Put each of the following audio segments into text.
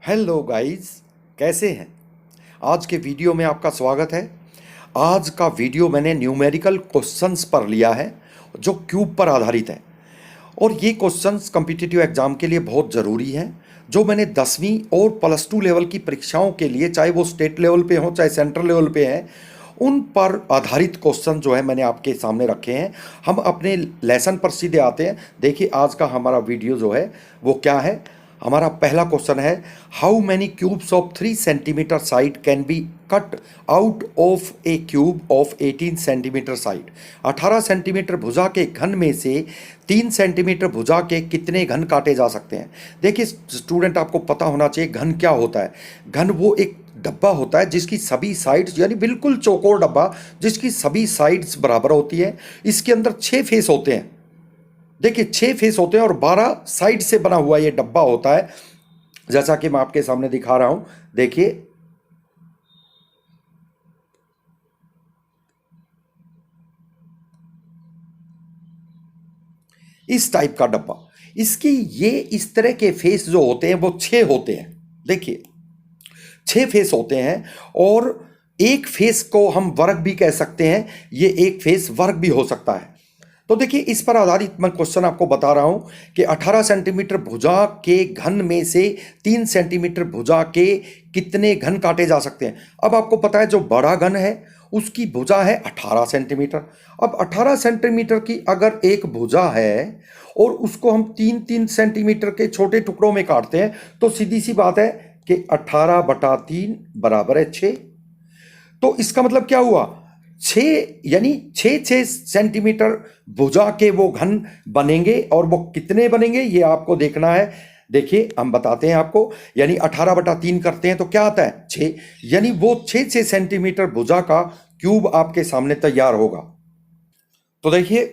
Hello guys, कैसे हैं। आज के वीडियो में आपका स्वागत है। आज का वीडियो मैंने न्यूमेरिकल क्वेश्चंस पर लिया है जो क्यूब पर आधारित है। और ये क्वेश्चंस कॉम्पिटिटिव एग्जाम के लिए बहुत ज़रूरी हैं, जो मैंने 10वीं और +2 लेवल की परीक्षाओं के लिए, चाहे वो स्टेट लेवल पे हो चाहे सेंट्रल लेवल पे हैं, उन पर आधारित क्वेश्चन जो है मैंने आपके सामने रखे हैं। हम अपने लेसन पर सीधे आते हैं। देखिए आज का हमारा वीडियो जो है वो क्या है। हमारा पहला क्वेश्चन है, how many cubes of 3 centimetre side can be cut out of a cube of 18 centimetre side. 18 centimetre भुजा के घन में से 3 सेंटीमीटर भुजा के कितने घन काटे जा सकते हैं। देखिए स्टूडेंट, आपको पता होना चाहिए घन क्या होता है। घन वो एक डब्बा होता है जिसकी सभी साइड्स, यानी बिल्कुल चौकोर डब्बा जिसकी सभी साइड्स बराबर होती है। इसके अंदर 6 फेस होते हैं। देखिए 6 फेस होते हैं और 12 साइड से बना हुआ ये डब्बा होता है, जैसा कि मैं आपके सामने दिखा रहा हूं। देखिए इस टाइप का डब्बा, इसकी ये इस तरह के फेस जो होते हैं वो 6 होते हैं। देखिए 6 फेस होते हैं और एक फेस को हम वर्ग भी कह सकते हैं। ये एक फेस वर्ग भी हो सकता है। तो देखिए इस पर आधारित मैं क्वेश्चन आपको बता रहा हूं कि 18 सेंटीमीटर भुजा के घन में से 3 सेंटीमीटर भुजा के कितने घन काटे जा सकते हैं। अब आपको पता है जो बड़ा घन है उसकी भुजा है 18 सेंटीमीटर। अब 18 सेंटीमीटर की अगर एक भुजा है और उसको हम 3-3 सेंटीमीटर के छोटे टुकड़ों में काटते हैं तो सीधी सी बात है कि 18/3 बराबर है 6। तो इसका मतलब क्या हुआ, 6 यानी 6-6 सेंटीमीटर भुजा के वो घन बनेंगे। और वो कितने बनेंगे ये आपको देखना है। देखिए हम बताते हैं आपको, यानी 18/3 करते हैं तो क्या आता है 6, यानी वो 6-6 सेंटीमीटर भुजा का क्यूब आपके सामने तैयार होगा। तो देखिए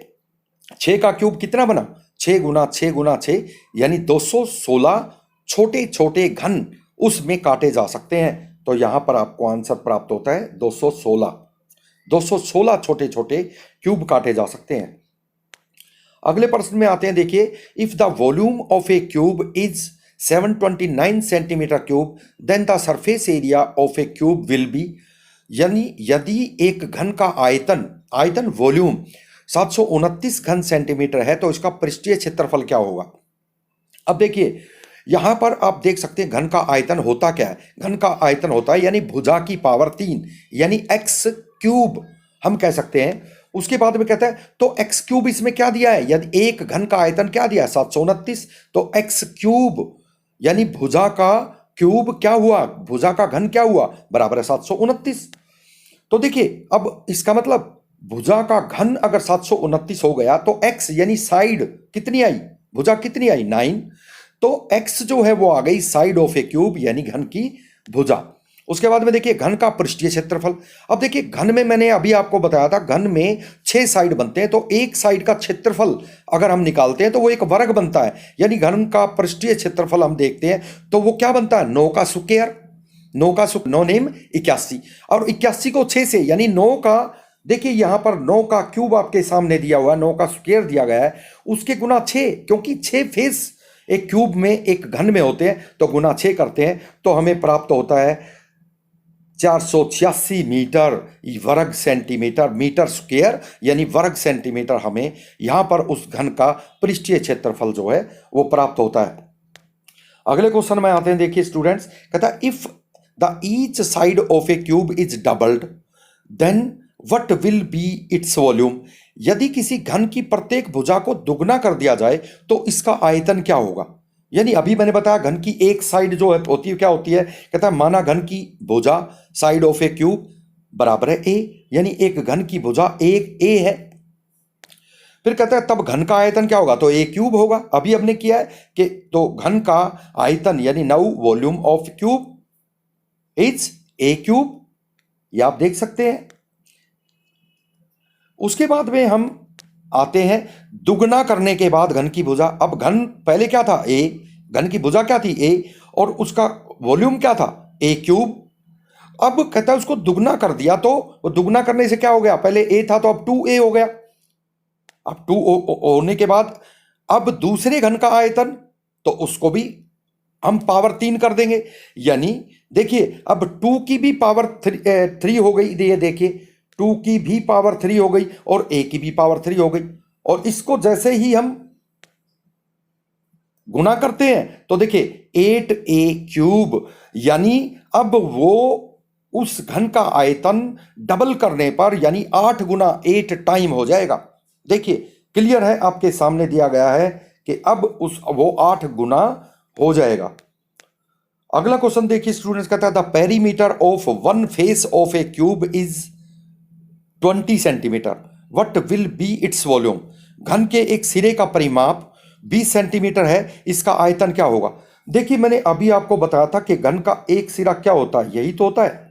6 का क्यूब कितना बना, 6 गुना 6 गुना 6 यानी 216 छोटे छोटे घन उसमें काटे जा सकते हैं। तो यहां पर आपको आंसर प्राप्त होता है 216 छोटे छोटे क्यूब काटे जा सकते हैं। अगले प्रश्न में आते हैं। देखिए, if the volume of a cube is 729 centimetre cube then the surface area of a cube will be, यानी यदि एक घन का आयतन वॉल्यूम 729 घन सेंटीमीटर है तो इसका पृष्ठीय क्षेत्रफल क्या होगा। अब देखिए यहां पर आप देख सकते हैं घन का आयतन होता क्या है। घन का आयतन होता है यानी भुजा की पावर 3 यानी एक्स क्यूब हम कह सकते हैं। उसके बाद में कहता है तो एक्स क्यूब इसमें क्या दिया है, यदि एक घन का आयतन क्या दिया है 729, तो एक्स क्यूब यानी भुजा का क्यूब क्या हुआ, भुजा का घन क्या हुआ, बराबर है 729। तो देखिए अब इसका मतलब भुजा का घन अगर 729 हो गया तो एक्स यानी साइड कितनी आई, भुजा कितनी आई 9, तो x जो है वो आ गई साइड ऑफ ए क्यूब यानी घन की भुजा। उसके बाद में देखिए घन का पृष्ठीय क्षेत्रफल। अब देखिए घन में मैंने अभी आपको बताया था घन में 6 साइड बनते हैं, तो एक साइड का क्षेत्रफल अगर हम निकालते हैं तो वो एक वर्ग बनता है। यानी घन का पृष्ठीय क्षेत्रफल हम देखते हैं तो वो क्या बनता है 9 का स्क्वायर, 9 नेम 81, और 81 को 6 से यानी 9 का, देखिए यहां पर 9 का क्यूब आपके सामने दिया हुआ है, 9 का स्क्वायर दिया गया है, उसके गुना 6, क्योंकि 6 फेस एक क्यूब में एक घन में होते हैं तो गुना 6 करते हैं तो हमें प्राप्त होता है 486 मीटर वर्ग सेंटीमीटर, मीटर स्क्वायर यानी वर्ग सेंटीमीटर हमें यहां पर उस घन का पृष्ठीय क्षेत्रफल जो है वो प्राप्त होता है। अगले क्वेश्चन में आते हैं। देखिए स्टूडेंट्स, कहता है if the each side of a cube is doubled then what will be its volume. यदि किसी घन की प्रत्येक भुजा को दुगना कर दिया जाए तो इसका आयतन क्या होगा। यानी अभी मैंने बताया घन की एक साइड जो है होती है क्या होती है, कहता है माना घन की भुजा साइड ऑफ ए क्यूब बराबर है ए, यानी एक घन की भुजा एक ए है। फिर कहता है तब घन का आयतन क्या होगा, तो ए क्यूब होगा। अभी हमने किया है कि तो घन का आयतन यानी now volume of cube is a cube, ये आप देख सकते हैं। उसके बाद में हम आते हैं दुगना करने के बाद घन की भुजा। अब घन पहले क्या था ए, घन की भुजा क्या थी ए, और उसका वॉल्यूम क्या था ए क्यूब। अब कहता है उसको दुगना कर दिया तो वो दुगना करने से क्या हो गया, पहले ए था तो अब 2a हो गया। अब 2 होने के बाद अब दूसरे घन का आयतन तो उसको भी हम पावर 3 कर देंगे, यानी देखिए अब 2 की भी पावर 3 हो गई, ये देखिए 2 की भी पावर 3 हो गई और a की भी पावर 3 हो गई। और इसको जैसे ही हम गुना करते हैं तो देखिए 8a³ यानी अब वो उस घन का आयतन डबल करने पर यानी 8 गुना 8 टाइम हो जाएगा। देखिए क्लियर है, आपके सामने दिया गया है कि अब वो 8 गुना हो जाएगा। अगला क्वेश्चन देखिए स्टूडेंट्स, कहता है the perimeter of one face of a cube is 20 centimetre, what will be its volume. घन के एक सिरे का परिमाप 20 सेंटीमीटर है, इसका आयतन क्या होगा। देखिए मैंने अभी आपको बताया था कि घन का एक सिरा क्या होता है, यही तो होता है।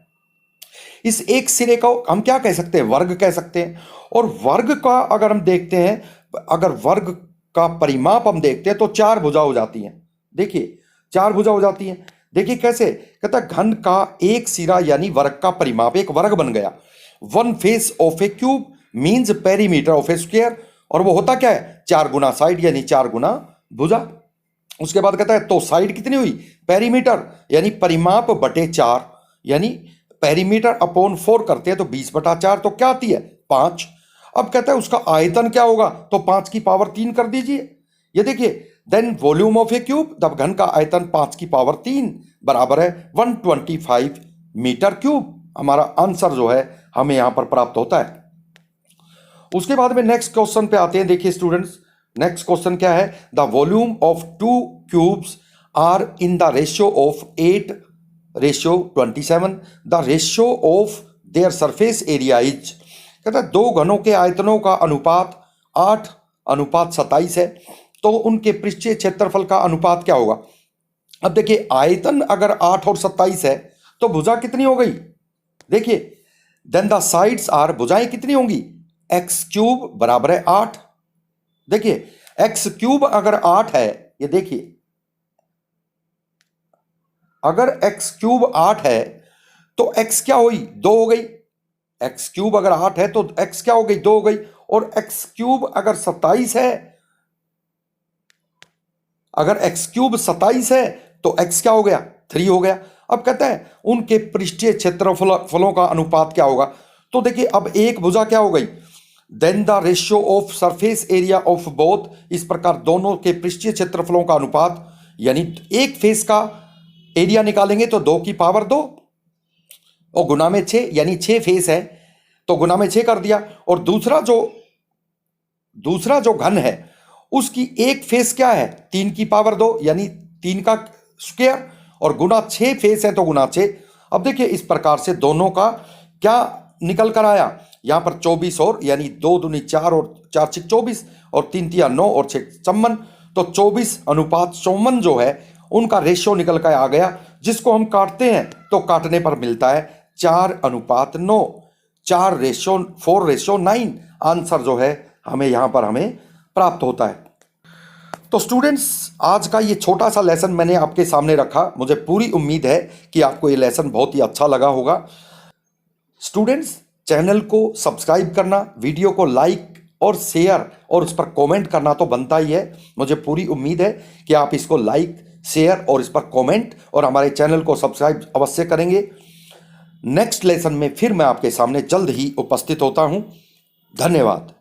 इस एक सिरे को हम क्या कह सकते हैं, वर्ग कह सकते हैं। और वर्ग का अगर हम देखते हैं, अगर वर्ग का परिमाप हम देखते हैं तो 4 भुजा हो जाती हैं। देखिए 4 भुजा हो जाती हैं। देखिए कैसे, कहता है घन का एक सिरा यानी वर्ग का परिमाप एक वर्ग बन गया। One face of a cube means perimeter of A square, और वो होता क्या है, 4 गुना साइड यानी 4 गुना भुजा। उसके बाद कहता है तो साइड कितनी हुई, पेरीमीटर यानी परिमाप बटे 4, यानी पेरीमीटर अपॉन 4 करते हैं तो 20/4 तो क्या आती है, 5। अब कहता है उसका आयतन क्या होगा, तो 5 की पावर 3 कर दीजिए। ये देखिए then volume of a cube, तब घन का आयतन 5 की पावर 3 बराबर है 125 मीटर क्यूब। हमारा आंसर जो है हमें यहां पर प्राप्त होता है। उसके बाद में नेक्स्ट क्वेश्चन पे आते हैं। देखिए स्टूडेंट्स नेक्स्ट क्वेश्चन क्या है, the volume of 2 cubes are in the ratio of 8:27, the ratio of their surface area is. कहता है 2 घनों के आयतनों का अनुपात 8:27 है, तो उनके पृष्ठीय क्षेत्रफल का अनुपात क्या होगा। अब देखिए आयतन अगर 8 और 27 है तो भुजा कितनी हो गई, देखिए देन द साइड्स आर, भुजाएं कितनी होंगी, x³ बराबर है 8। देखिए x³ अगर 8 है, ये देखिए अगर x³ 8 है तो x क्या हुई, 2 हो गई। x³ अगर 8 है तो x क्या हो गई, 2 हो गई। और x³ अगर 27 है, अगर x³ 27 है तो x क्या हो गया, 3 हो गया। अब कहता है उनके पृष्ठीय क्षेत्रफलों का अनुपात क्या होगा। तो देखिए अब एक भुजा क्या हो गई, then the ratio of surface area of both, इस प्रकार दोनों के पृष्ठीय क्षेत्रफलों का अनुपात, यानी एक फेस का एरिया निकालेंगे तो 2 की पावर 2 और गुना में 6, यानी 6 फेस है तो गुना में 6 कर दिया। और दूसरा जो घन है उसकी एक फेस क्या है, 3 की पावर 2 यानी 3 का स्क्वायर, और गुना 6 फेस है तो गुना 6। अब देखिए इस प्रकार से दोनों का क्या निकल कर आया, यहां पर 24 और यानी 2 दूनी 4 और 4 6 24 और 3 तिया 9 और 6 54, तो 24:54 जो है उनका रेशियो निकल कर आ गया, जिसको हम काटते हैं तो काटने पर मिलता है 4:9, 4:4:9। आंसर जो है हमें यहां पर हमें प्राप्त होता है। तो स्टूडेंट्स आज का ये छोटा सा लेसन मैंने आपके सामने रखा, मुझे पूरी उम्मीद है कि आपको ये लेसन बहुत ही अच्छा लगा होगा। स्टूडेंट्स चैनल को सब्सक्राइब करना, वीडियो को लाइक और शेयर और उस पर कमेंट करना तो बनता ही है। मुझे पूरी उम्मीद है कि आप इसको लाइक शेयर और इस पर कमेंट और हमारे चैनल को सब्सक्राइब अवश्य करेंगे। नेक्स्ट लेसन में फिर मैं आपके सामने जल्द ही उपस्थित होता हूं। धन्यवाद।